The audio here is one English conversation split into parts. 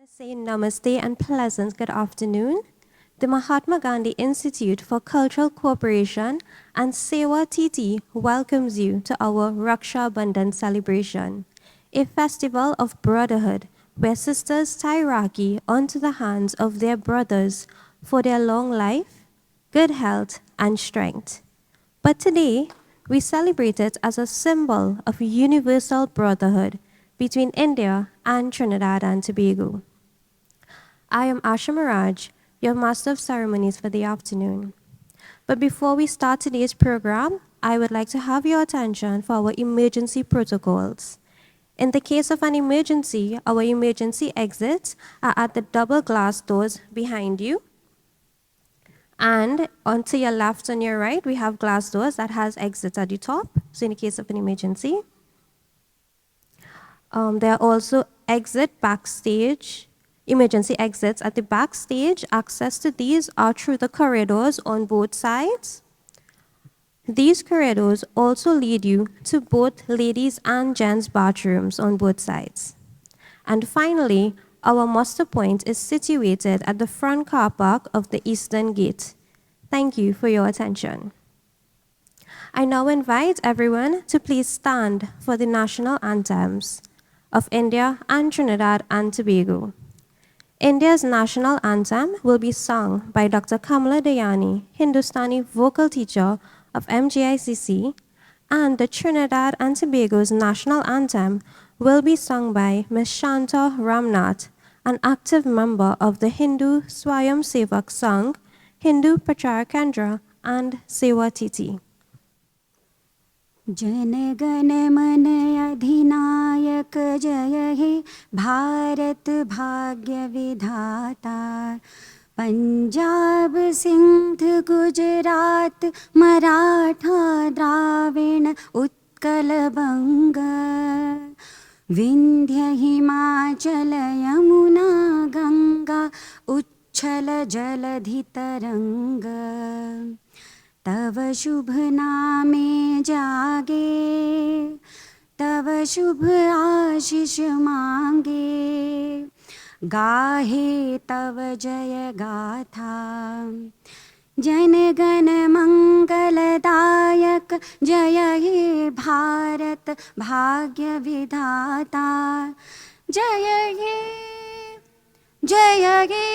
Say namaste and pleasant good afternoon. The Mahatma Gandhi Institute for Cultural Cooperation and SEWA TT welcomes you to our Raksha Bandhan Celebration, a festival of brotherhood where sisters tie Rakhi onto the hands of their brothers for their long life, good health, and strength. But today, we celebrate it as a symbol of universal brotherhood between India and Trinidad and Tobago. I am Asha Miraj, your Master of Ceremonies for the afternoon. But before we start today's program, I would like to have your attention for our emergency protocols. In the case of an emergency, our emergency exits are at the double glass doors behind you. And onto your left and your right, we have glass doors that has exits at the top, so in the case of an emergency. There are also emergency exits at the backstage. Access to these are through the corridors on both sides. These corridors also lead you to both ladies' and gents' bathrooms on both sides. And finally, our muster point is situated at the front car park of the Eastern Gate. Thank you for your attention. I now invite everyone to please stand for the national anthems of India and Trinidad and Tobago. India's national anthem will be sung by Dr. Kamala Dayani, Hindustani vocal teacher of MGICC, and the Trinidad and Tobago's national anthem will be sung by Ms. Shanta Ramnath, an active member of the Hindu Swayam Sevak Sangh, Hindu Prachar Kendra, and SEWA TT. Jana Gana मन अधिनायक जय हे भारत भाग्य विधाता पंजाब सिंध गुजरात मराठा द्राविण उत्कल बंग विंध्य हिमाचल यमुना गंगा उच्छल जलधि तरंग तव शुभ नामे जागे तव शुभ आशीष मांगे गाहे तव जय गाथा जन गण मंगलदायक जय हे भारत भाग्य विधाता जय हे जय हे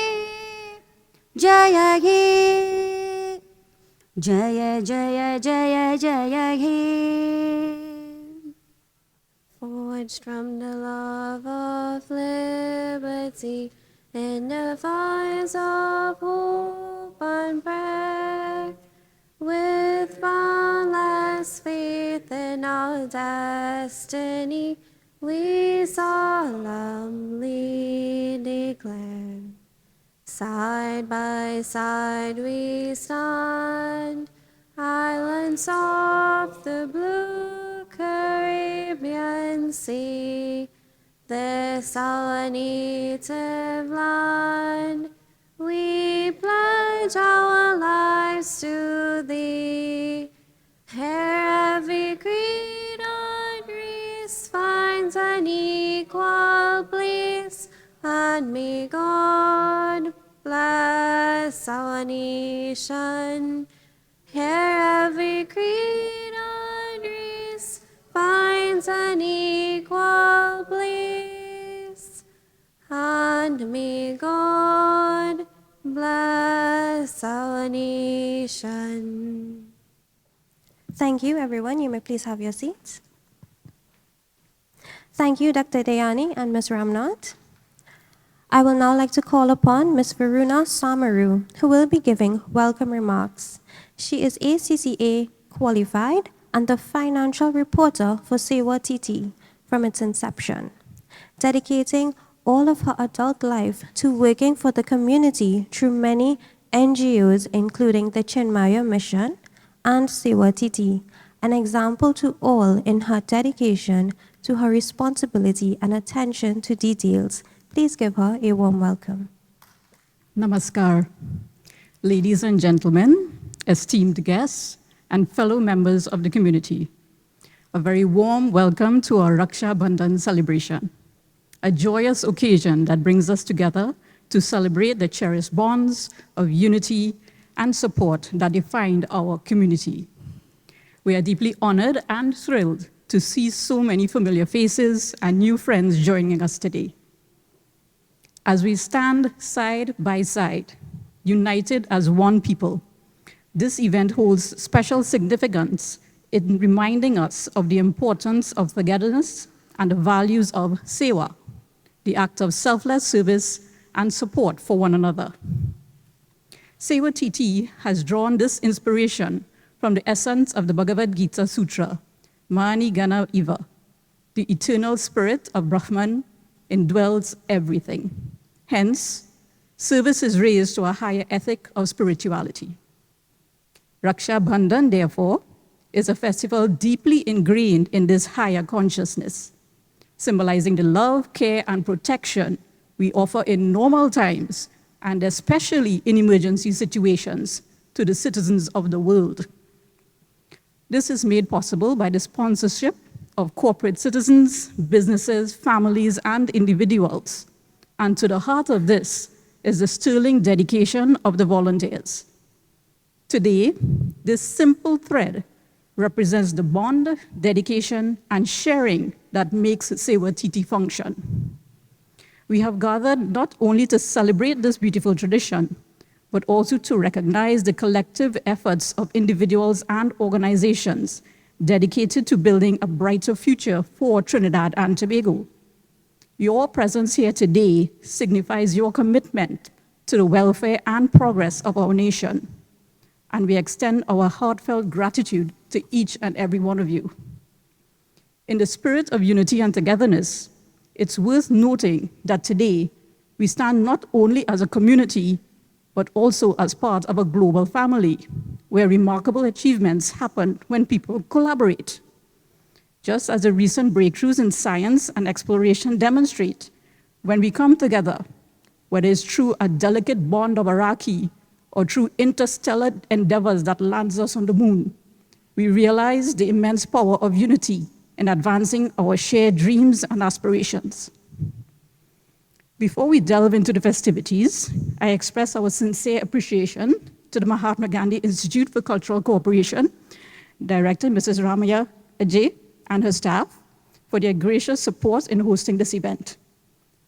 जय हे जय जय जय जय हे. Forged from the love of liberty in the fires of hope unbreak, with boundless faith in our destiny, we solemnly declare. Side by side we stand, islands of the blue Caribbean Sea, this our native land. We pledge our lives to thee. Here every creed or grace finds an equal place, and may God bless our nation. Here every creed or race finds an equal place, and may God bless our nation. Thank you, everyone. You may please have your seats. Thank you, Dr. Dayani and Ms. Ramnath. I will now like to call upon Ms. Varuna Samaru, who will be giving welcome remarks. She is ACCA qualified and the financial reporter for SEWA TT from its inception, dedicating all of her adult life to working for the community through many NGOs, including the Chinmaya Mission and SEWA TT, an example to all in her dedication to her responsibility and attention to details. Please give her a warm welcome. Namaskar. Ladies and gentlemen, esteemed guests, and fellow members of the community. A very warm welcome to our Raksha Bandhan celebration. a joyous occasion that brings us together to celebrate the cherished bonds of unity and support that define our community. We are deeply honored and thrilled to see so many familiar faces and new friends joining us today. As we stand side by side, united as one people, this event holds special significance in reminding us of the importance of togetherness and the values of SEWA, the act of selfless service and support for one another. SEWA TT has drawn this inspiration from the essence of the Bhagavad Gita Sutra, Mani Gana Iva, the eternal spirit of Brahman indwells everything. Hence, service is raised to a higher ethic of spirituality. Raksha Bandhan, therefore, is a festival deeply ingrained in this higher consciousness, symbolizing the love, care, and protection we offer in normal times, and especially in emergency situations, to the citizens of the world. This is made possible by the sponsorship of corporate citizens, businesses, families, and individuals. And to the heart of this is the sterling dedication of the volunteers. Today, this simple thread represents the bond, dedication, and sharing that makes SEWA TT function. We have gathered not only to celebrate this beautiful tradition, but also to recognize the collective efforts of individuals and organizations dedicated to building a brighter future for Trinidad and Tobago. Your presence here today signifies your commitment to the welfare and progress of our nation, and we extend our heartfelt gratitude to each and every one of you. In the spirit of unity and togetherness, it's worth noting that today we stand not only as a community, but also as part of a global family, where remarkable achievements happen when people collaborate. Just as the recent breakthroughs in science and exploration demonstrate, when we come together, whether it's through a delicate bond of Iraqi or through interstellar endeavors that lands us on the moon, we realize the immense power of unity in advancing our shared dreams and aspirations. Before we delve into the festivities, I express our sincere appreciation to the Mahatma Gandhi Institute for Cultural Cooperation, Director Mrs. Ramaya Ajay and her staff for their gracious support in hosting this event.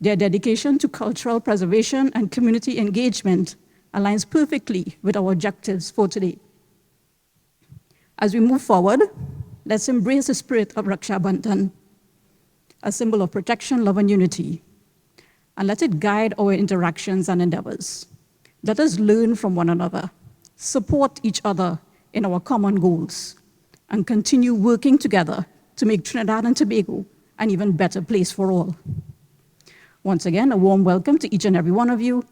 Their dedication to cultural preservation and community engagement aligns perfectly with our objectives for today. As we move forward, let's embrace the spirit of Raksha Bandhan, a symbol of protection, love, and unity, and let it guide our interactions and endeavors. Let us learn from one another, support each other in our common goals, and continue working together to make Trinidad and Tobago an even better place for all. Once again, a warm welcome to each and every one of you.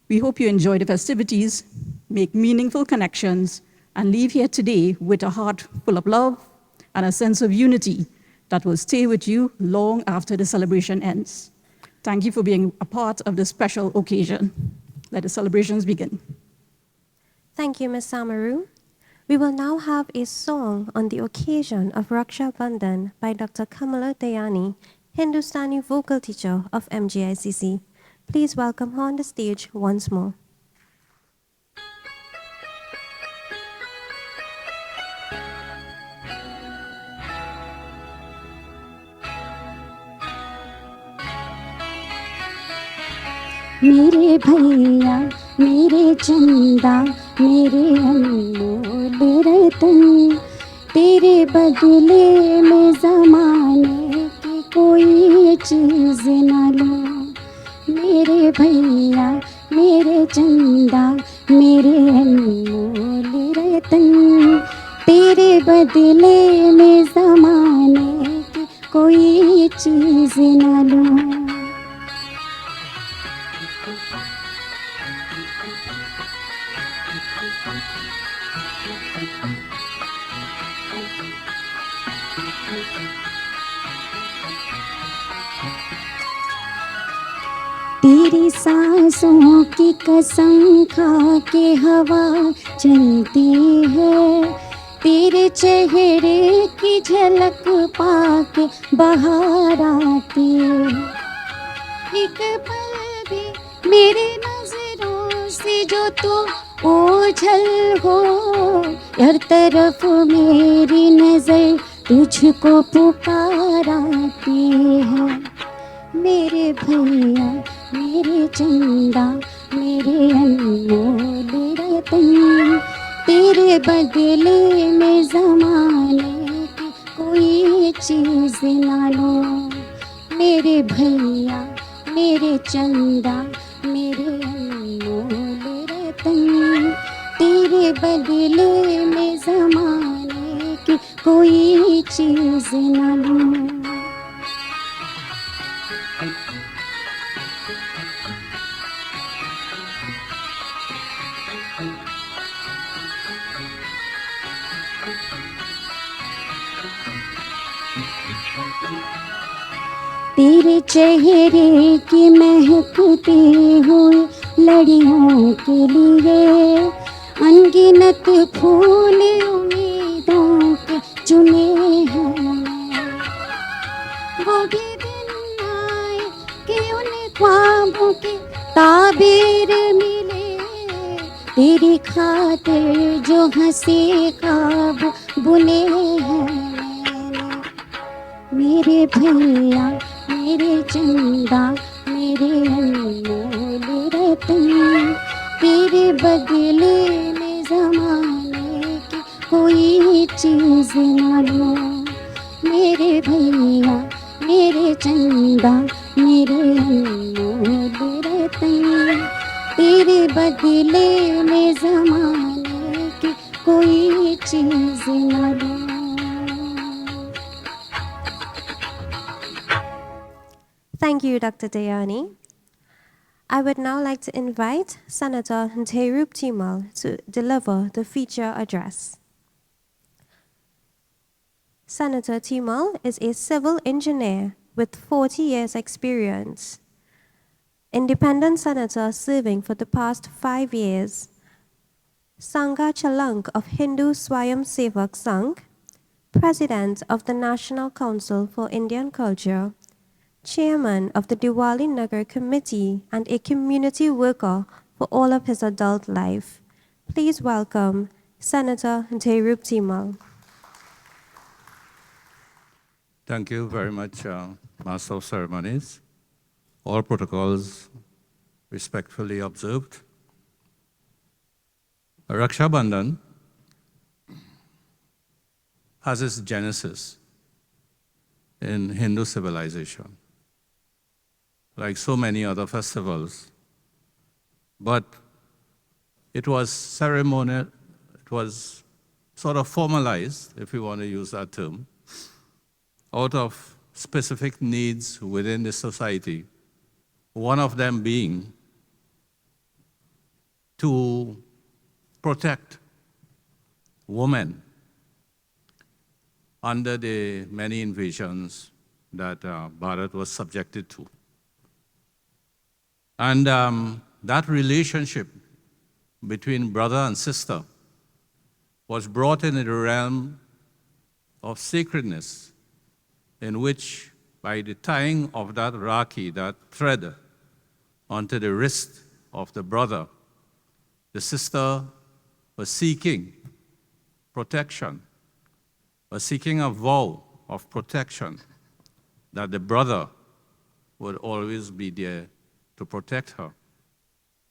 We hope you enjoy the festivities, make meaningful connections, and leave here today with a heart full of love and a sense of unity that will stay with you long after the celebration ends. Thank you for being a part of this special occasion. Let the celebrations begin. Thank you, Ms. Samaru. We will now have a song on the occasion of Raksha Bandhan by Dr. Kamala Dayani, Hindustani vocal teacher of MGICC. Please welcome her on the stage once more. मेरे भैया मेरे चंदा मेरे अनमोल रतन तेरे बदले में ज़माने की कोई चीज़ ना लूं मेरे भैया मेरे चंदा मेरे अनमोल रतन तेरे बदले में ज़माने की कोई चीज़ ना लूं तेरी सांसों की कसम खा के हवा चलती है तेरे चेहरे की झलक पाके बहार आती है एक पल भी मेरे नजरों से जो तू ओझल हो, हर तरफ मेरी नजर तुझको पुकाराती है। मेरे भैया मेरे चंदा मेरे अनमोल रतन, तेरे बदले में ज़माने की कोई चीज़ ना लूं। मेरे भैया मेरे चंदा मेरे अनमोल रतन, तेरे बदले में ज़माने की कोई चीज़ ना लूं। तेरे चेहरे की महकती हुई लड़ियों के लिए अनगिनत फूल उम्मीदों के चुने हैं। वो भी दिन आए कि उन ख्वाबों के ताबीर मिले, तेरी खातिर जो हंसी ख्वाब बुने हैं। मेरे भैया मेरे चंदा मेरे अनमोल रतन, तेरे बदले में ज़माने की कोई चीज़ ना लूं। मेरे भैया मेरे चंदा मेरे अनमोल रतन, तेरे बदले में ज़माने की कोई चीज़ ना लूं। Thank you, Dr. Dayani. I would now like to invite Senator Nterup Timal to deliver the feature address. Senator Timal is a civil engineer with 40 years' experience. Independent senator serving for the past 5 years. Sangha Chalang of Hindu Swayam Sevak Sangh, President of the National Council for Indian Culture, Chairman of the Diwali Nagar Committee and a community worker for all of his adult life. Please welcome Senator Nterup Timal. Thank you very much, Master of Ceremonies. All protocols respectfully observed. Raksha Bandhan has its genesis in Hindu civilization, like so many other festivals. But it was ceremonial, it was sort of formalized, if you want to use that term, out of specific needs within the society, one of them being to protect women under the many invasions that Bharat was subjected to. And that relationship between brother and sister was brought into the realm of sacredness, in which by the tying of that rakhi, that thread, onto the wrist of the brother, the sister was seeking protection, was seeking a vow of protection that the brother would always be there to protect her.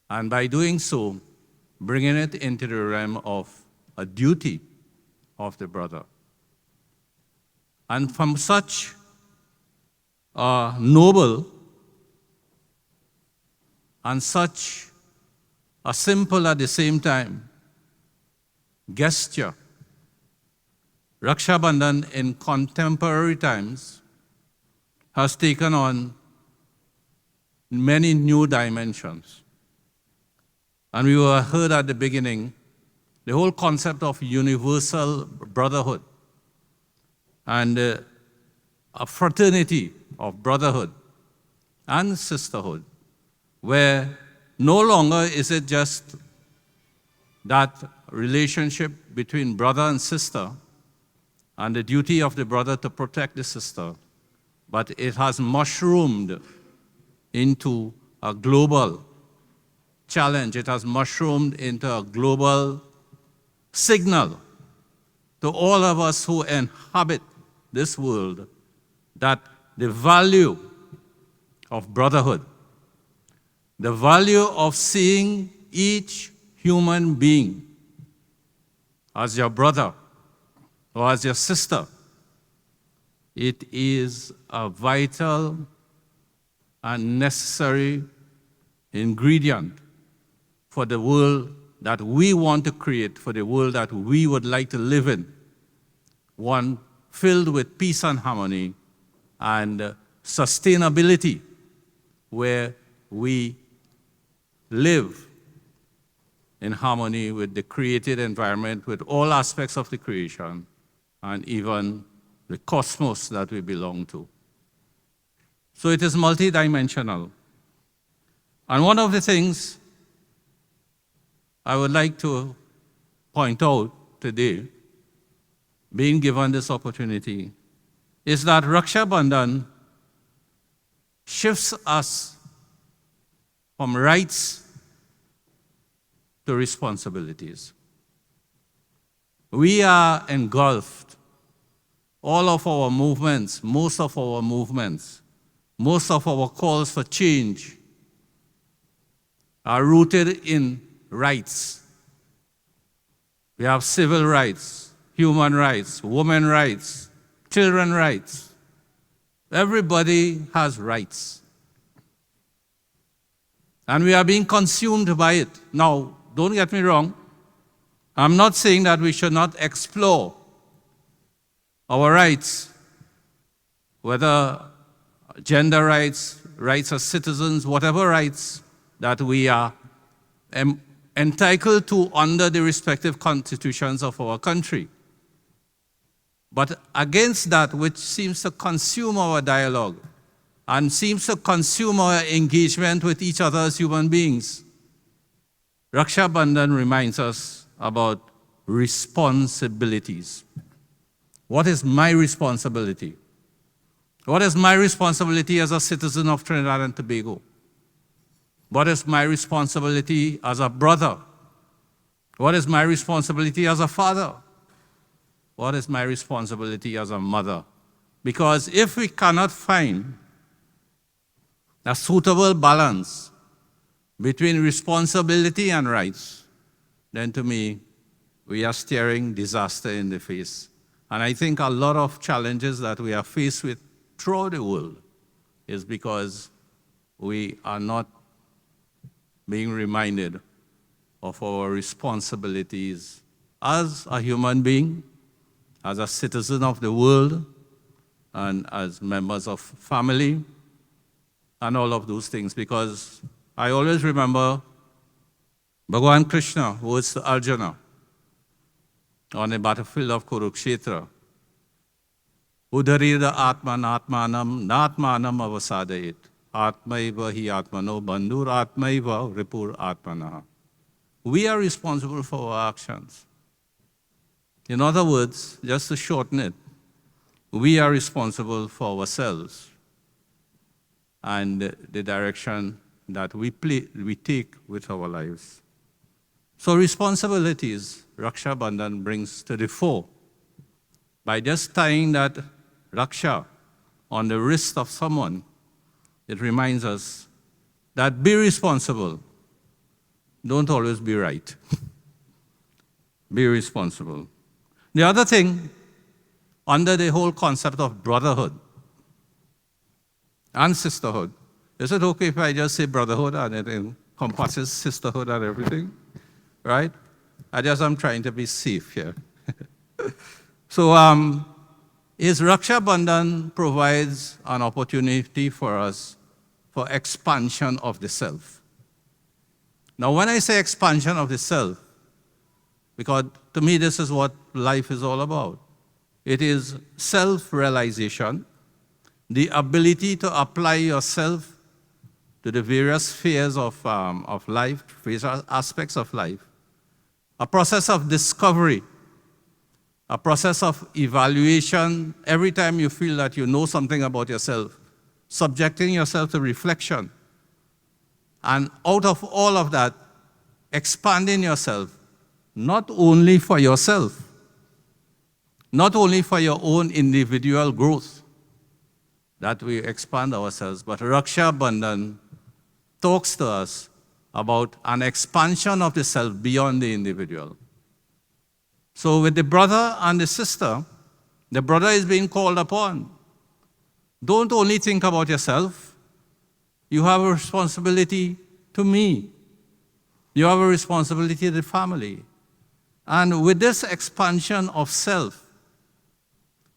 And by doing so, bringing it into the realm of a duty of the brother. And from such a noble and such a simple at the same time gesture, Raksha Bandhan in contemporary times has taken on many new dimensions. And we were heard at the beginning, the whole concept of universal brotherhood and a fraternity of brotherhood and sisterhood, where no longer is it just that relationship between brother and sister and the duty of the brother to protect the sister, but it has mushroomed into a global challenge. It has mushroomed into a global signal to all of us who inhabit this world that the value of brotherhood, the value of seeing each human being as your brother or as your sister, it is a vital and necessary ingredient for the world that we want to create, for the world that we would like to live in, one filled with peace and harmony and sustainability, where we live in harmony with the created environment, with all aspects of the creation, and even the cosmos that we belong to. So it is multidimensional. And one of the things I would like to point out today, being given this opportunity, is that Raksha Bandhan shifts us from rights to responsibilities. We are engulfed. All of our movements, most of our movements, most of our calls for change are rooted in rights. We have civil rights, human rights, women rights, children rights. Everybody has rights. And we are being consumed by it. Now, don't get me wrong. I'm not saying that we should not explore our rights, whether gender rights, rights as citizens, whatever rights that we are entitled to under the respective constitutions of our country. But against that which seems to consume our dialogue and seems to consume our engagement with each other as human beings, Raksha Bandhan reminds us about responsibilities. What is my responsibility? What is my responsibility as a citizen of Trinidad and Tobago? What is my responsibility as a brother? What is my responsibility as a father? What is my responsibility as a mother? Because if we cannot find a suitable balance between responsibility and rights, then to me, we are staring disaster in the face. And I think a lot of challenges that we are faced with throughout the world is because we are not being reminded of our responsibilities as a human being, as a citizen of the world, and as members of family, and all of those things. Because I always remember Bhagwan Krishna words to Arjuna on the battlefield of Kurukshetra. Udarida atman atmanam natmanam avasadayit. Atmaiva hi atmano bandhur atmaiva ripur atmana. We are responsible for our actions. In other words, just to shorten it, we are responsible for ourselves and the direction that we take with our lives. So responsibilities, Raksha Bandhan brings to the fore. By just tying that Raksha on the wrist of someone, it reminds us that be responsible. Don't always be right. Be responsible. The other thing, under the whole concept of brotherhood and sisterhood, is it okay if I just say brotherhood and it encompasses sisterhood and everything? Right? I'm trying to be safe here. So, is Raksha Bandhan provides an opportunity for us for expansion of the self. Now, when I say expansion of the self, because to me this is what life is all about. It is self-realization, the ability to apply yourself to the various spheres of life, various aspects of life, a process of discovery, a process of evaluation. Every time you feel that you know something about yourself, subjecting yourself to reflection And out of all of that, expanding yourself, not only for yourself, not only for your own individual growth, that we expand ourselves, but Raksha Bandhan talks to us about an expansion of the self beyond the individual. So with the brother and the sister, the brother is being called upon. Don't only think about yourself. You have a responsibility to me. You have a responsibility to the family. And with this expansion of self,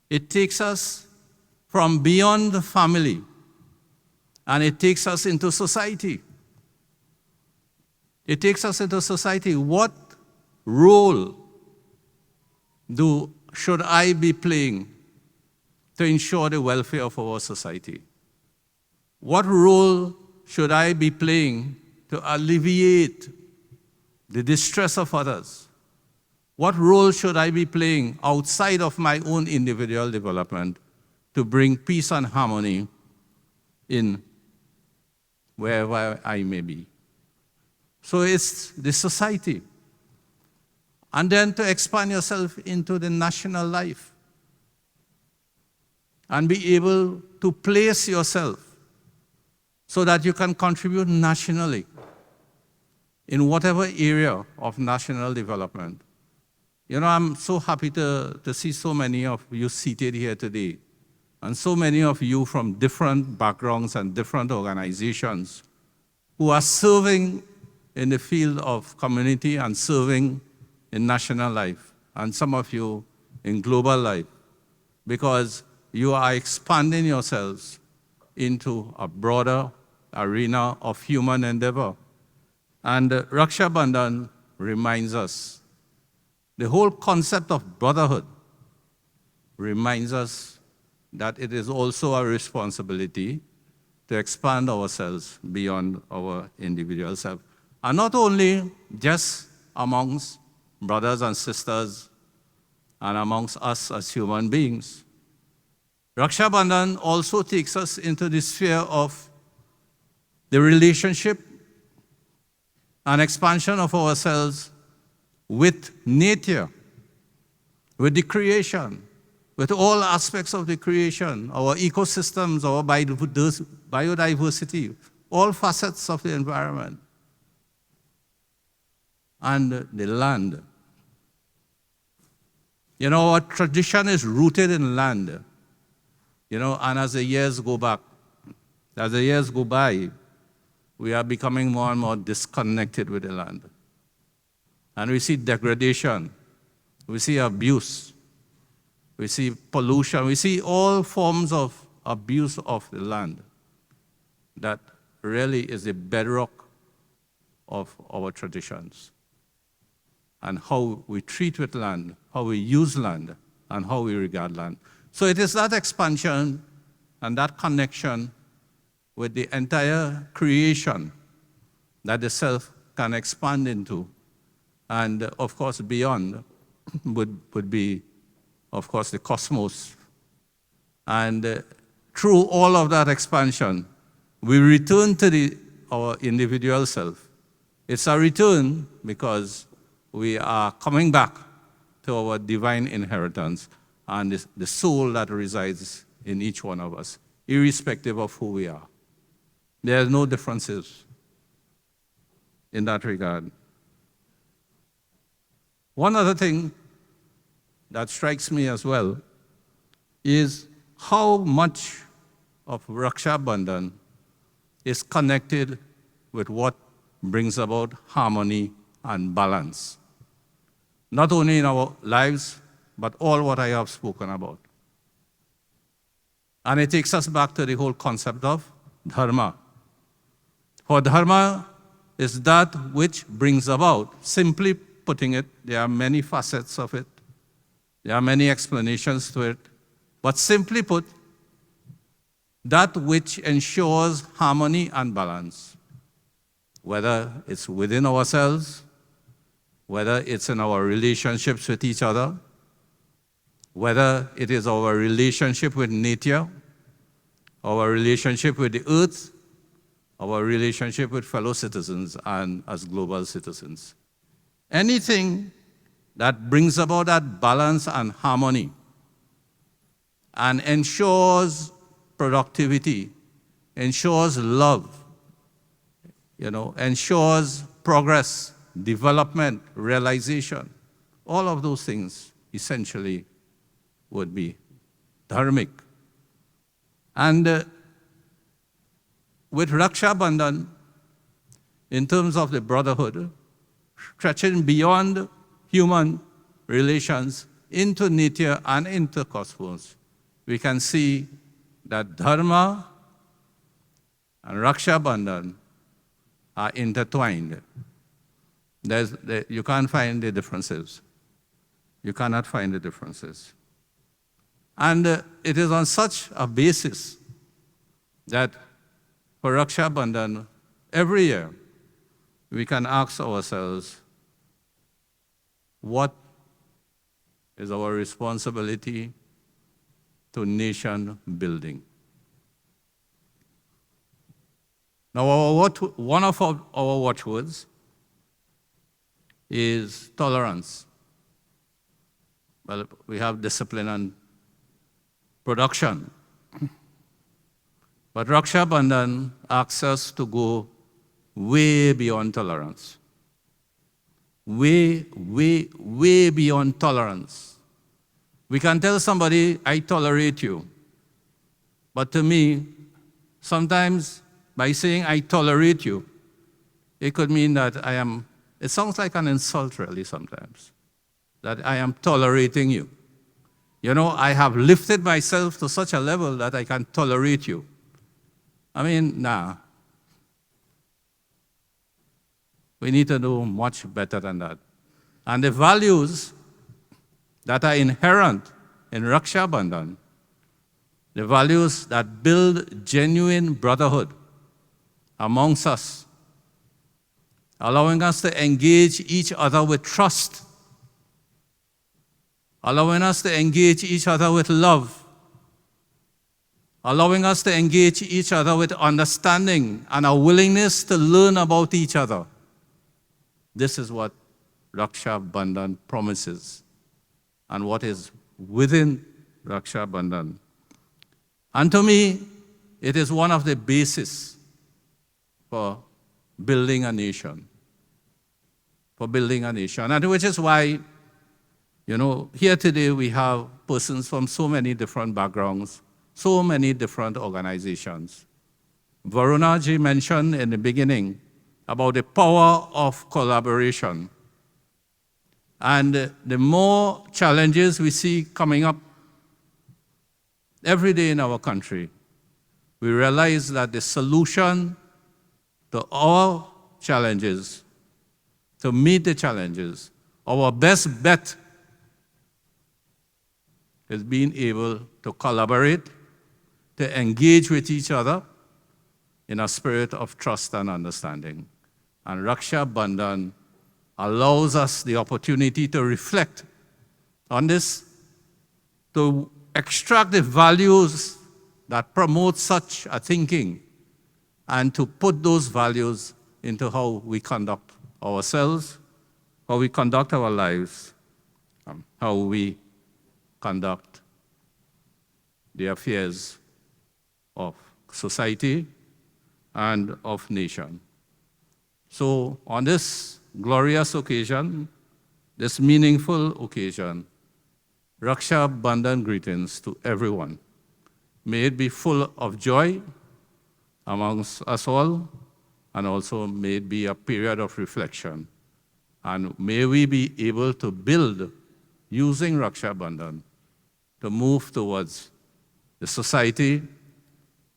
it takes us from beyond the family, and it takes us into society. It takes us into society. What role should I be playing to ensure the welfare of our society? What role should I be playing to alleviate the distress of others? What role should I be playing outside of my own individual development to bring peace and harmony in wherever I may be? So it's the society. And then to expand yourself into the national life and be able to place yourself so that you can contribute nationally in whatever area of national development. You know, I'm so happy to see so many of you seated here today, and so many of you from different backgrounds and different organizations who are serving in the field of community and serving in national life, and some of you in global life, because you are expanding yourselves into a broader arena of human endeavor. And Raksha Bandhan reminds us, the whole concept of brotherhood reminds us that it is also our responsibility to expand ourselves beyond our individual self. And not only just amongst brothers and sisters and amongst us as human beings. Raksha Bandhan also takes us into the sphere of the relationship and expansion of ourselves with nature, with the creation, with all aspects of the creation, our ecosystems, our biodiversity, all facets of the environment, and the land. You know, our tradition is rooted in land. You know, and as the years go by, we are becoming more and more disconnected with the land. And we see degradation, we see abuse, we see pollution, we see all forms of abuse of the land. That really is the bedrock of our traditions. And how we treat with land, how we use land, and how we regard land. So it is that expansion and that connection with the entire creation that the self can expand into. And of course, beyond would be, of course, the cosmos. And through all of that expansion, we return to our individual self. It's a return because we are coming back to our divine inheritance and the soul that resides in each one of us, irrespective of who we are. There are no differences in that regard. One other thing that strikes me as well is how much of Raksha Bandhan is connected with what brings about harmony and balance, not only in our lives, but all what I have spoken about. And it takes us back to the whole concept of dharma. For dharma is that which brings about, simply putting it, there are many facets of it, there are many explanations to it, but simply put, that which ensures harmony and balance, whether it's within ourselves, whether it's in our relationships with each other, whether it is our relationship with nature, our relationship with the earth, our relationship with fellow citizens and as global citizens. Anything that brings about that balance and harmony and ensures productivity, ensures love, ensures progress, development, realization, all of those things essentially would be dharmic. And with Raksha Bandhan, in terms of the brotherhood, stretching beyond human relations into nature and into cosmos, we can see that Dharma and Raksha Bandhan are intertwined. You can't find the differences. You cannot find the differences. And it is on such a basis that for Raksha Bandhan, every year, we can ask ourselves, what is our responsibility to nation building? Now, one of our watchwords is tolerance. Well, we have discipline and production. But Raksha Bandhan asks us to go way beyond tolerance. Way, way, way beyond tolerance. We can tell somebody, I tolerate you. But to me, sometimes by saying I tolerate you, it could mean that it sounds like an insult really sometimes, that I am tolerating you. I have lifted myself to such a level that I can tolerate you. I mean, nah. We need to do much better than that. And the values that are inherent in Raksha Bandhan, the values that build genuine brotherhood amongst us, allowing us to engage each other with trust, allowing us to engage each other with love, allowing us to engage each other with understanding and a willingness to learn about each other. This is what Raksha Bandhan promises and what is within Raksha Bandhan. And to me, it is one of the bases for building a nation. For building a nation. And which is why, here today we have persons from so many different backgrounds, so many different organizations. Varunaji mentioned in the beginning about the power of collaboration. And the more challenges we see coming up every day in our country, we realize that the solution to our challenges, to meet the challenges, our best bet is being able to collaborate, to engage with each other in a spirit of trust and understanding. And Raksha Bandhan allows us the opportunity to reflect on this, to extract the values that promote such a thinking, and to put those values into how we conduct ourselves, how we conduct our lives, how we conduct the affairs of society and of nation. So on this glorious occasion, this meaningful occasion, Raksha Bandhan greetings to everyone. May it be full of joy amongst us all, and also may it be a period of reflection. And may we be able to build, using Raksha Bandhan, to move towards the society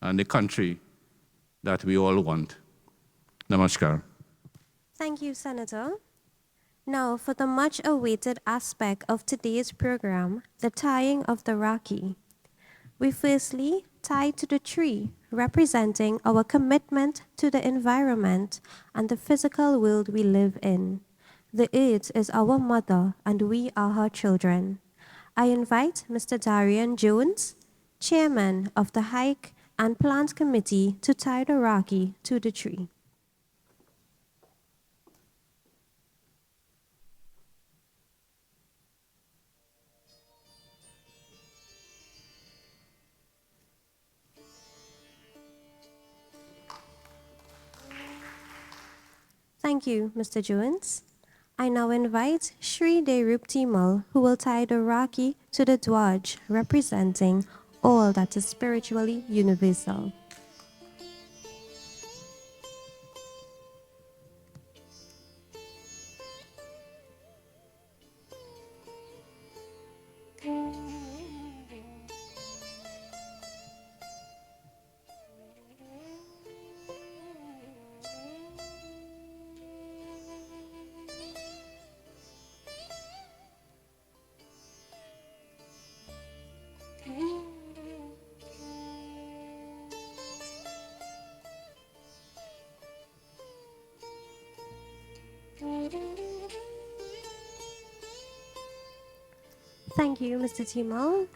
and the country that we all want. Namaskar. Thank you, Senator. Now, for the much-awaited aspect of today's program, the tying of the Rakhi. We firstly tie to the tree, representing our commitment to the environment and the physical world we live in. The earth is our mother, and we are her children. I invite Mr. Darian Jones, Chairman of the Hike and Plant Committee to tie the Rakhi to the tree. Thank you, Mr. Jones. I now invite Shri Derup Timal, who will tie the Rakhi to the Dwaj, representing all that is spiritually universal. Thank you, Mr. Timal.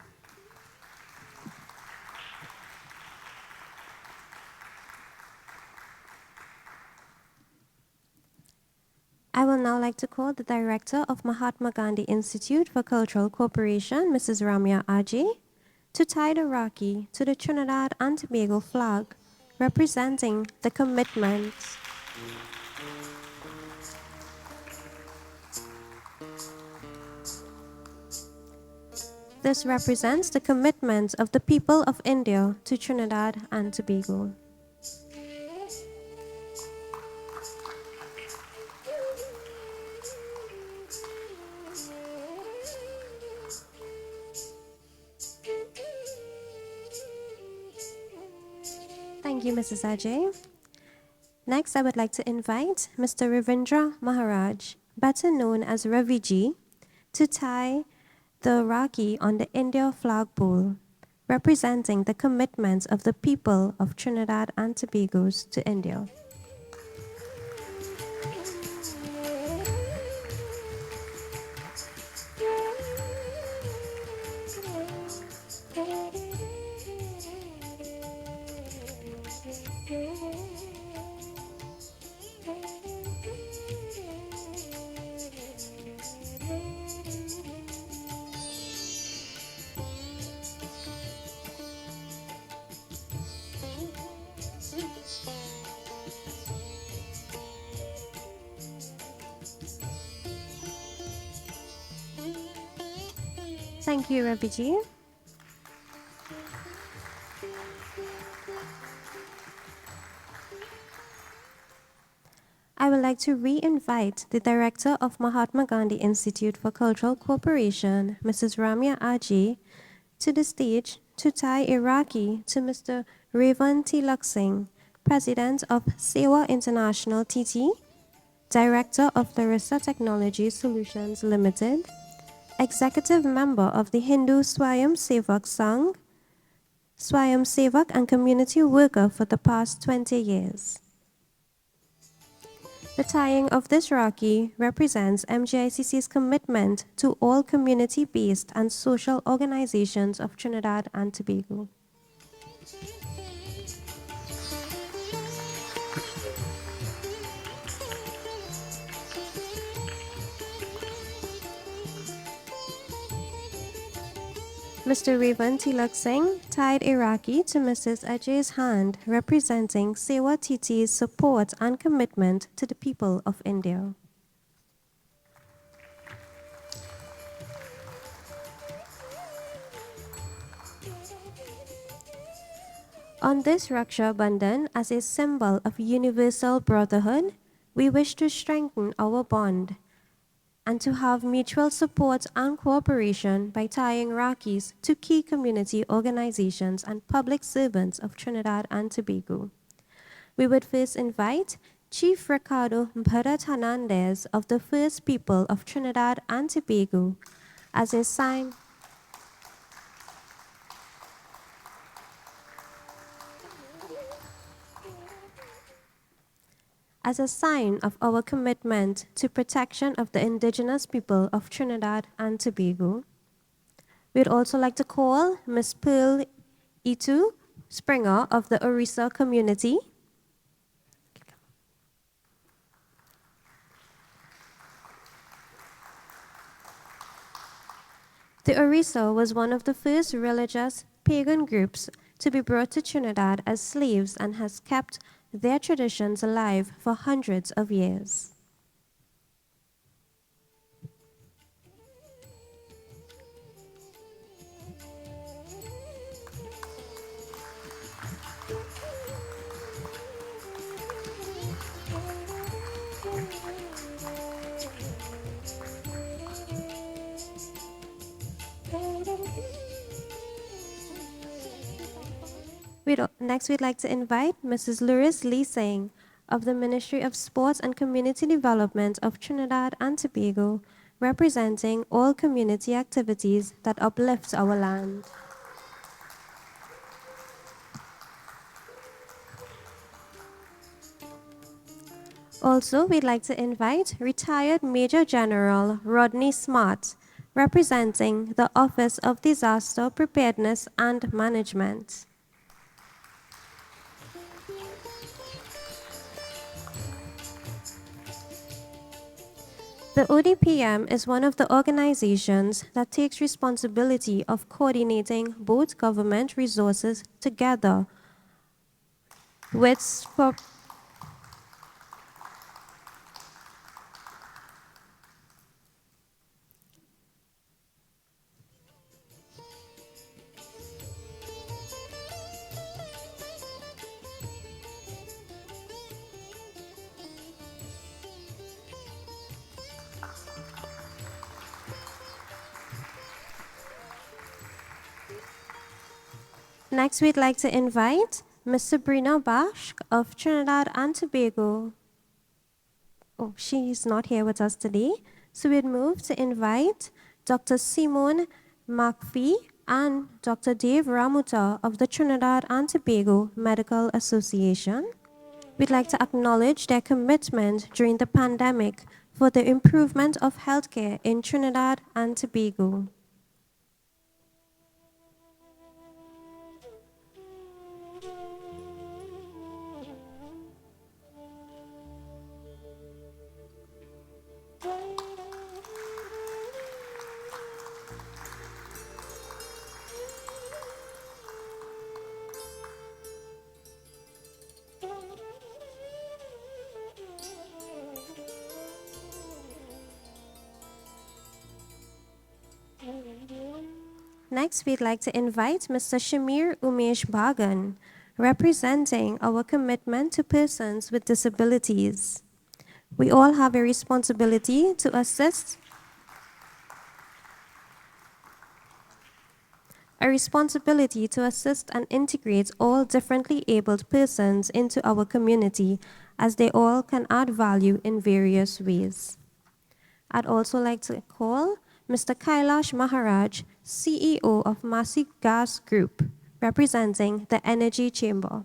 I will now like to call the Director of Mahatma Gandhi Institute for Cultural Cooperation, Mrs. Ramya Ajay, to tie the Rakhi to the Trinidad and Tobago flag, representing the commitment This represents the commitment of the people of India to Trinidad and Tobago. Thank you, Mrs. Ajay. Next, I would like to invite Mr. Ravindra Maharaj, better known as Raviji, to tie the Rakhi on the India flagpole, representing the commitment of the people of Trinidad and Tobago to India. Thank you, Raviji. I would like to re-invite the Director of Mahatma Gandhi Institute for Cultural Cooperation, Mrs. Ramya Ajay, to the stage to tie a Rakhi to Mr. Revanti Laksing, President of SEWA International TT, Director of Larissa Technology Solutions Limited, Executive Member of the Hindu Swayam Sevak Sangh, Swayam Sevak and community worker for the past 20 years. The tying of this Rakhi represents MGICC's commitment to all community-based and social organizations of Trinidad and Tobago. Mr. Revanti Laksing tied a Rakhi to Mrs. Ajay's hand, representing SEWA TT's support and commitment to the people of India. On this Raksha Bandhan, as a symbol of universal brotherhood, we wish to strengthen our bond and to have mutual support and cooperation by tying Rakhis to key community organizations and public servants of Trinidad and Tobago. We would first invite Chief Ricardo Bharat Hernandez of the First People of Trinidad and Tobago as a sign of our commitment to protection of the indigenous people of Trinidad and Tobago. We'd also like to call Ms. Pearl Itu Springer of the Orissa community. The Orissa was one of the first religious pagan groups to be brought to Trinidad as slaves and has kept their traditions alive for hundreds of years. Next, we'd like to invite Mrs. Luris Lee Singh of the Ministry of Sports and Community Development of Trinidad and Tobago, representing all community activities that uplift our land. Also, we'd like to invite retired Major General Rodney Smart, representing the Office of Disaster Preparedness and Management. The ODPM is one of the organizations that takes responsibility of coordinating both government resources together with Next, we'd like to invite Ms. Sabrina Bash of Trinidad and Tobago. Oh, she's not here with us today. So we'd move to invite Dr. Simone McPhee and Dr. Dave Ramuta of the Trinidad and Tobago Medical Association. We'd like to acknowledge their commitment during the pandemic for the improvement of healthcare in Trinidad and Tobago. Next, we'd like to invite Mr. Shamir Umesh Bagan, representing our commitment to persons with disabilities. We all have a responsibility to assist and integrate all differently abled persons into our community, as they all can add value in various ways. I'd also like to call Mr. Kailash Maharaj, CEO of Masi Gas Group, representing the Energy Chamber.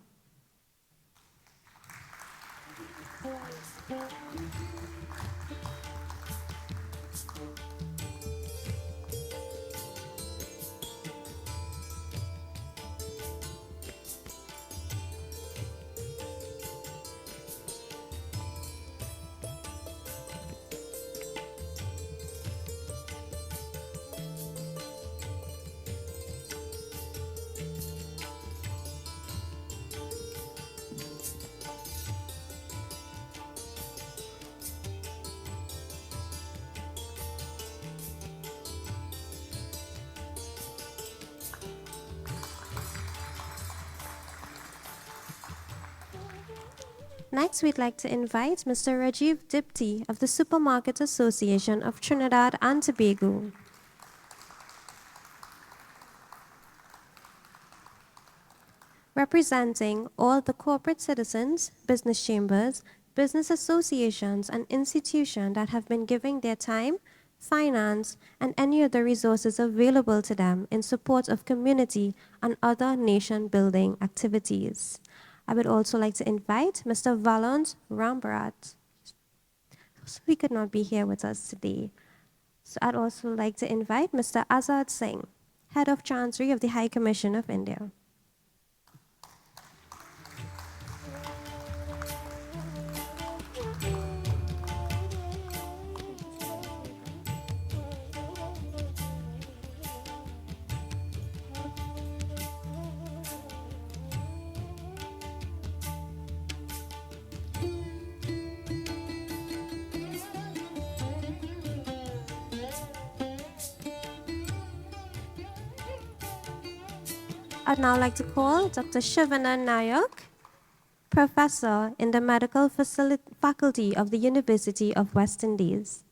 Next, we'd like to invite Mr. Rajiv Dipti of the Supermarket Association of Trinidad and Tobago. Representing all the corporate citizens, business chambers, business associations, and institutions that have been giving their time, finance, and any other resources available to them in support of community and other nation-building activities. I would also like to invite Mr. Valance Rambrat. He could not be here with us today. So I'd also like to invite Mr. Azad Singh, Head of Chancery of the High Commission of India. I'd now like to call Dr. Shivana Nayak, Professor in the Medical Faculty of the University of West Indies.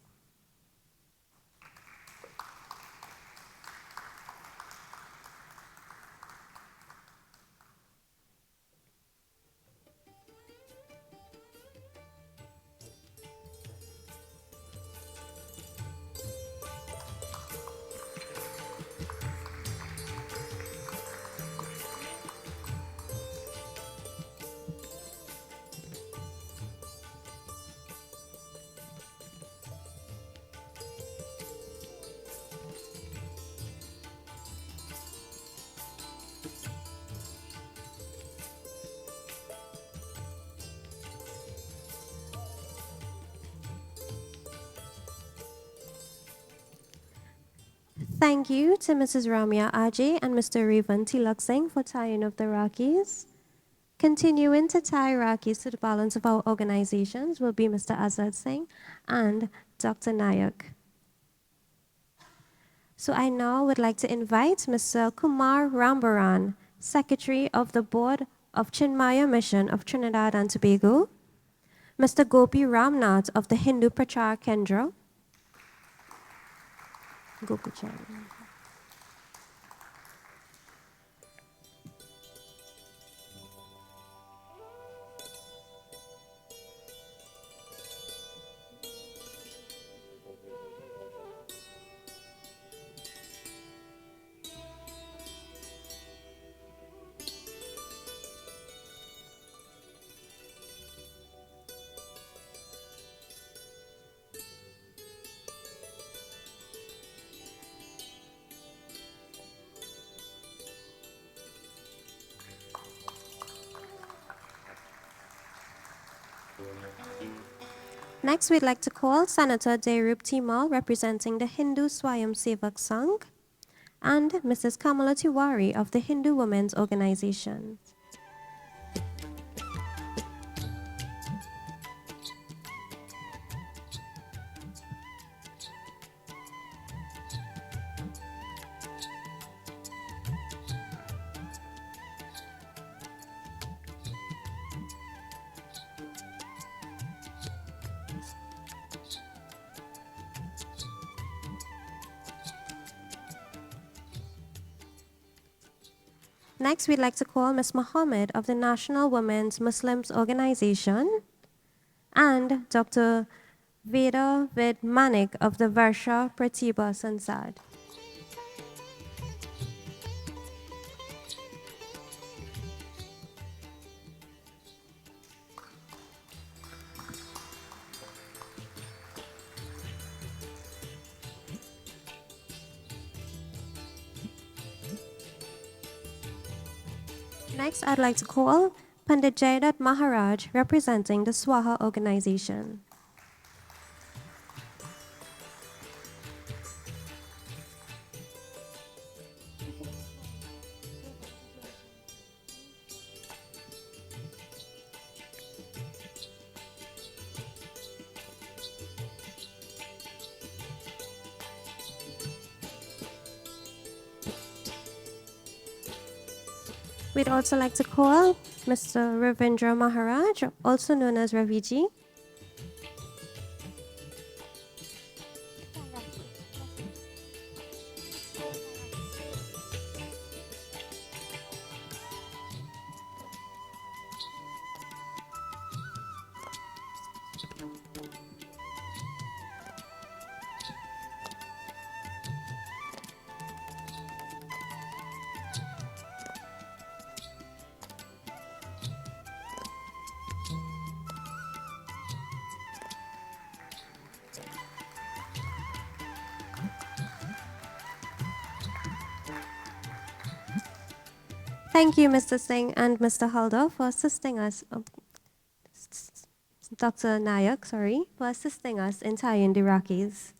Thank you to Mrs. Ramya Ajay and Mr. Revan Tilak Singh for tying of the Rakis. Continuing to tie Rakis to the balance of our organizations will be Mr. Azad Singh and Dr. Nayak. So I now would like to invite Mr. Kumar Rambaran, Secretary of the Board of Chinmaya Mission of Trinidad and Tobago, Mr. Gopi Ramnath of the Hindu Prachar Kendra, Gokucharya. Next, we'd like to call Senator Derup Timal, representing the Hindu Swayam Sevak Sangh, and Mrs. Kamala Tiwari of the Hindu Women's Organization. Next, we'd like to call Ms. Mohammed of the National Women's Muslims Organization and Dr. Veda Vid Manik of the Varsha Pratibha Sansad. Next, I'd like to call Pandit Jaydat Maharaj, representing the Swaha organization. We'd also like to call Mr. Ravindra Maharaj, also known as Raviji. Thank you, Mr. Singh and Mr. Halder, for assisting us, Dr. Nayak, for assisting us in tying the Rakis.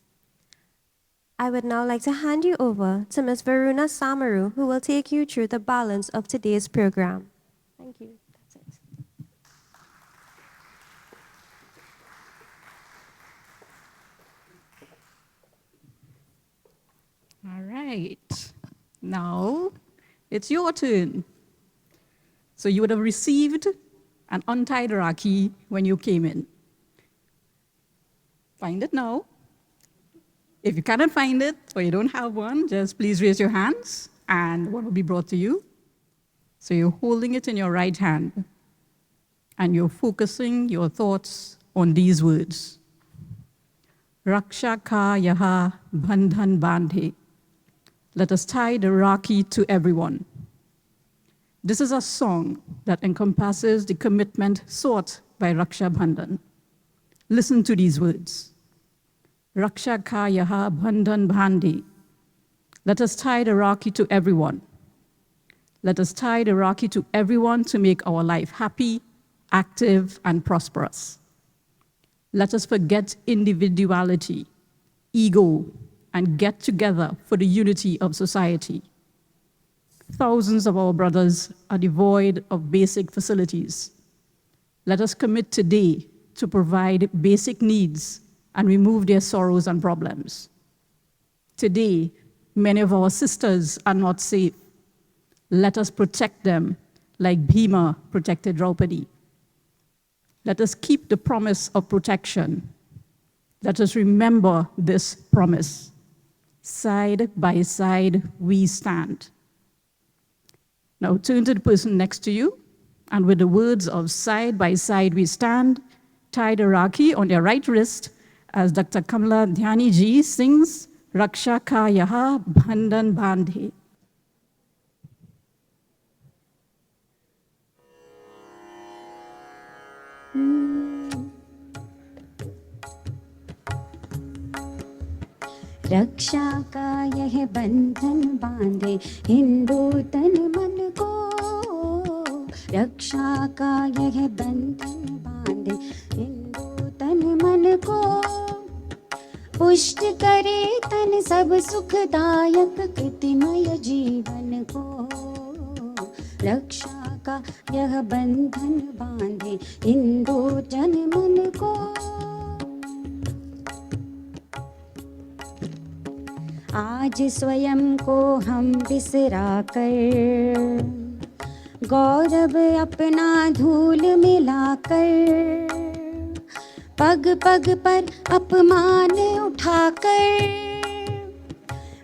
I would now like to hand you over to Ms. Varuna Samaru, who will take you through the balance of today's program. Thank you. That's it. All right. Now, It's your turn. So you would have received an untied Rakhi when you came in. Find it now. If you cannot find it or you don't have one, just please raise your hands and one will be brought to you. So you're holding it in your right hand and you're focusing your thoughts on these words. Raksha Bandhan Bandhe. Let us tie the Rakhi to everyone. This is a song that encompasses the commitment sought by Raksha Bandhan. Listen to these words. Raksha Bandhan Bandhe. Let us tie the Rakhi to everyone. Let us tie the Rakhi to everyone to make our life happy, active, and prosperous. Let us forget individuality, ego, and get together for the unity of society. Thousands of our brothers are devoid of basic facilities. Let us commit today to provide basic needs and remove their sorrows and problems. Today, many of our sisters are not safe. Let us protect them like Bhima protected Draupadi. Let us keep the promise of protection. Let us remember this promise. Side by side we stand. Now turn to the person next to you, and with the words of side by side we stand, tie the Rakhi on their right wrist as Dr. Kamla Dhyani ji sings Raksha Bandhan Bandhe. रक्षा का यह बंधन बांधे हिंदू तन मन को, रक्षा का यह बंधन बांधे हिंदू तन मन को, पुष्ट करे तन सब सुखदायक कृतिमय जीवन को, रक्षा का यह बंधन बांधे हिंदू जन मन को। आज स्वयं को हम बिसरा कर, गौरव अपना धूल मिलाकर, पग पग पर अपमान उठाकर,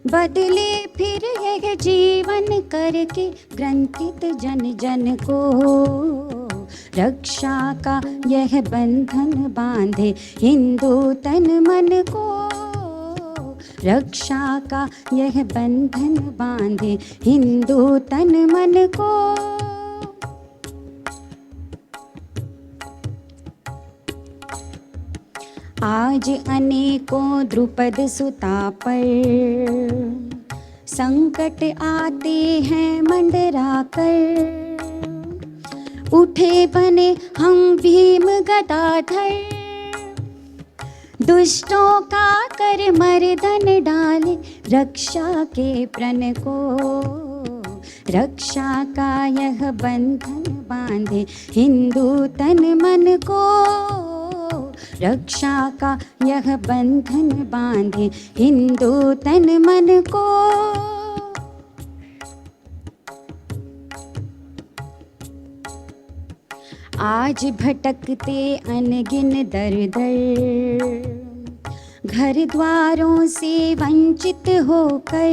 बदले फिर यह जीवन करके ग्रंथित जन जन को, रक्षा का यह बंधन बांधे हिंदू तन मन को, रक्षा का यह बंधन बांधे हिंदू तन मन को। आज अनेकों द्रुपद सुता पर संकट आते हैं मंडरा कर, उठे बने हम भीम गदाधर, दुष्टों का कर मर्दन डाले रक्षा के प्रण को, रक्षा का यह बंधन बांधे हिंदू तन मन को, रक्षा का यह बंधन बांधे हिंदू तन मन को। आज भटकते अनगिन दर दर, घर द्वारों से वंचित होकर,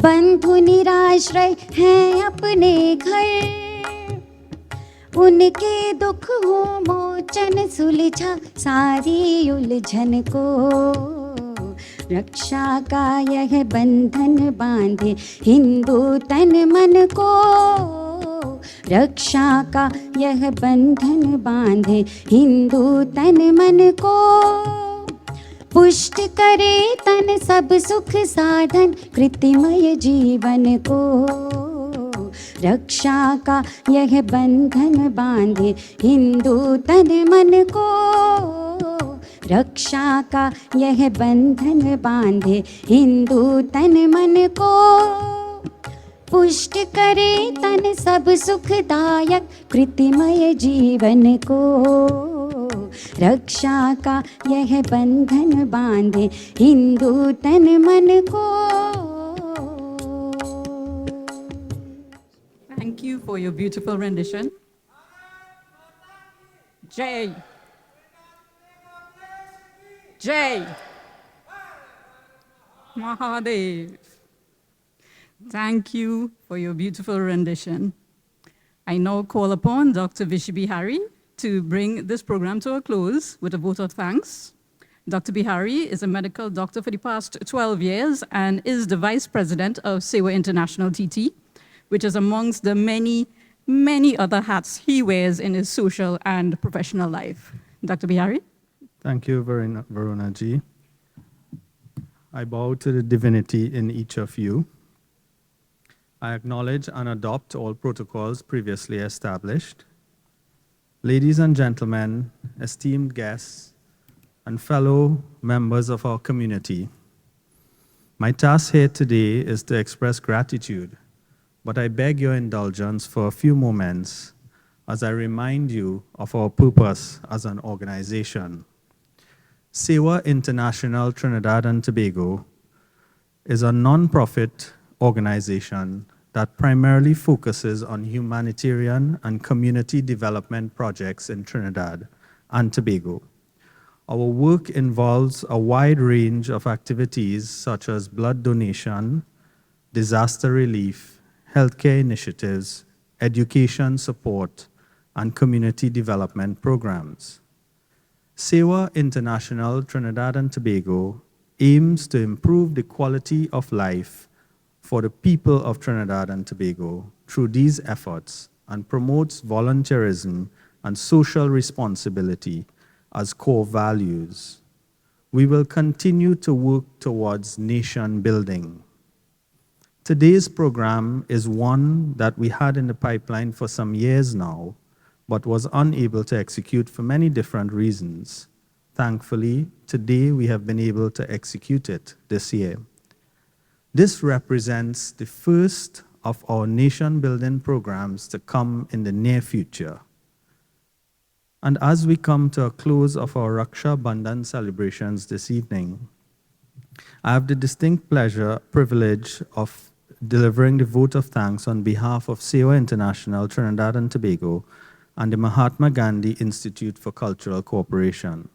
बंधु निराश्रय हैं अपने घर, उनके दुख हो मोचन सुलझा सारी उलझन को, रक्षा का यह बंधन बांधे हिंदू तन मन को, रक्षा का यह बंधन बांधे हिंदू तन मन को, पुष्ट करे तन सब सुख साधन कृतिमय जीवन को, रक्षा का यह बंधन बांधे हिंदू तन मन को, रक्षा का यह बंधन बांधे हिंदू तन मन को, पुष्ट करे तन सब सुखदायक कृतिमय जीवन को, रक्षा का यह बंधन बांधे हिंदू तन मन को। for your beautiful rendition. Jay. Jay. Mahadev. Thank you for your beautiful rendition. I now call upon Dr. Vishy Bihari to bring this program to a close with a vote of thanks. Dr. Bihari is a medical doctor for the past 12 years and is the vice president of SEWA International TT, which is amongst the many, many other hats he wears in his social and professional life. Dr. Bihari? Thank you, Varuna ji. I bow to the divinity in each of you. I acknowledge and adopt all protocols previously established. Ladies and gentlemen, esteemed guests, and fellow members of our community, my task here today is to express gratitude, but I beg your indulgence for a few moments as I remind you of our purpose as an organization. SEWA International Trinidad and Tobago is a non-profit organization that primarily focuses on humanitarian and community development projects in Trinidad and Tobago. Our work involves a wide range of activities such as blood donation, disaster relief, healthcare initiatives, education support, and community development programs. SEWA International Trinidad and Tobago aims to improve the quality of life for the people of Trinidad and Tobago through these efforts and promotes volunteerism and social responsibility as core values. We will continue to work towards nation building. Today's program is one that we had in the pipeline for some years now, but was unable to execute for many different reasons. Thankfully, today we have been able to execute it this year. This represents the first of our nation-building programs to come in the near future. And as we come to a close of our Raksha Bandhan celebrations this evening, I have the distinct privilege of delivering the vote of thanks on behalf of SEWA International Trinidad and Tobago and the Mahatma Gandhi Institute for Cultural Cooperation.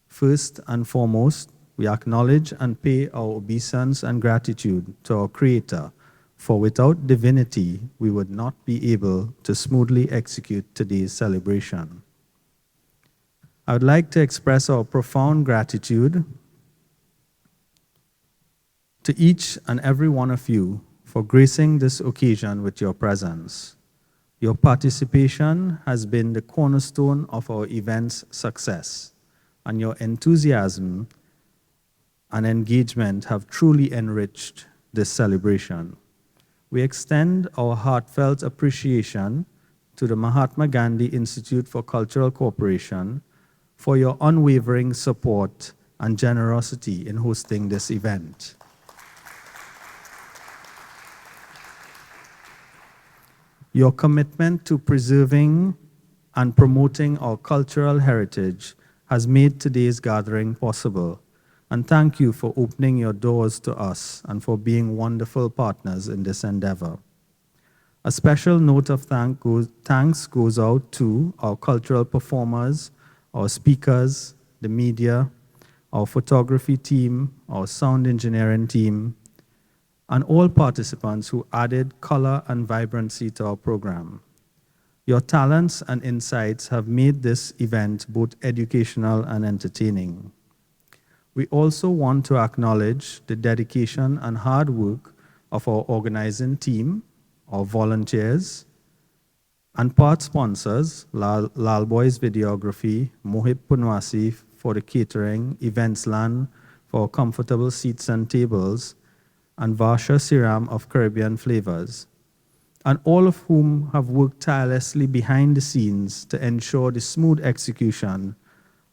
First and foremost, we acknowledge and pay our obeisance and gratitude to our Creator, for without divinity, we would not be able to smoothly execute today's celebration. I would like to express our profound gratitude to each and every one of you for gracing this occasion with your presence. Your participation has been the cornerstone of our event's success, and your enthusiasm and engagement have truly enriched this celebration. We extend our heartfelt appreciation to the Mahatma Gandhi Institute for Cultural Cooperation for your unwavering support and generosity in hosting this event. Your commitment to preserving and promoting our cultural heritage has made today's gathering possible, and thank you for opening your doors to us and for being wonderful partners in this endeavor. A special note of thanks goes out to our cultural performers, our speakers, the media, our photography team, our sound engineering team, and all participants who added color and vibrancy to our program. Your talents and insights have made this event both educational and entertaining. We also want to acknowledge the dedication and hard work of our organizing team, our volunteers, and part sponsors, Lalboys Videography, Mohit Punwasi for the catering, Events Land for comfortable seats and tables, and Varsha Siram of Caribbean Flavors, and all of whom have worked tirelessly behind the scenes to ensure the smooth execution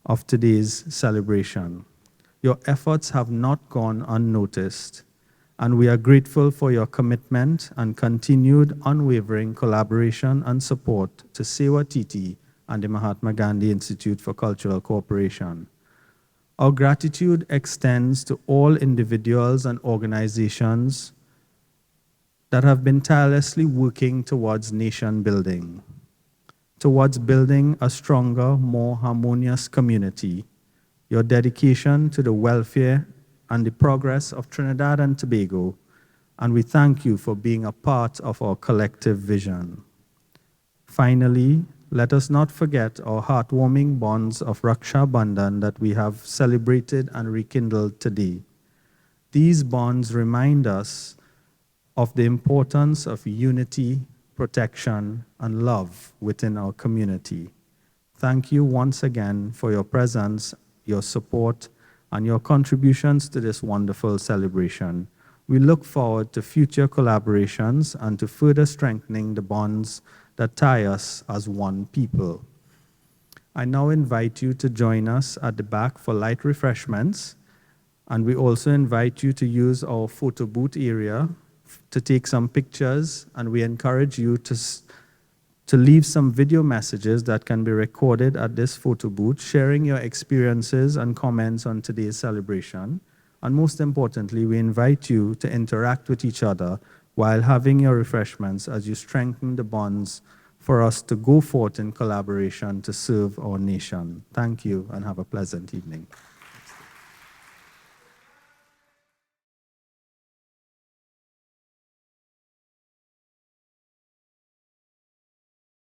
of today's celebration. Your efforts have not gone unnoticed, and we are grateful for your commitment and continued unwavering collaboration and support to SEWA TT and the Mahatma Gandhi Institute for Cultural Cooperation. Our gratitude extends to all individuals and organizations that have been tirelessly working towards nation building, towards building a stronger, more harmonious community. Your dedication to the welfare and the progress of Trinidad and Tobago, and we thank you for being a part of our collective vision. Finally, let us not forget our heartwarming bonds of Raksha Bandhan that we have celebrated and rekindled today. These bonds remind us of the importance of unity, protection, and love within our community. Thank you once again for your presence, your support, and your contributions to this wonderful celebration. We look forward to future collaborations and to further strengthening the bonds that tie us as one people. I now invite you to join us at the back for light refreshments, and we also invite you to use our photo booth area to take some pictures, and we encourage you to leave some video messages that can be recorded at this photo booth, sharing your experiences and comments on today's celebration. And most importantly, we invite you to interact with each other while having your refreshments as you strengthen the bonds for us to go forth in collaboration to serve our nation. Thank you and have a pleasant evening.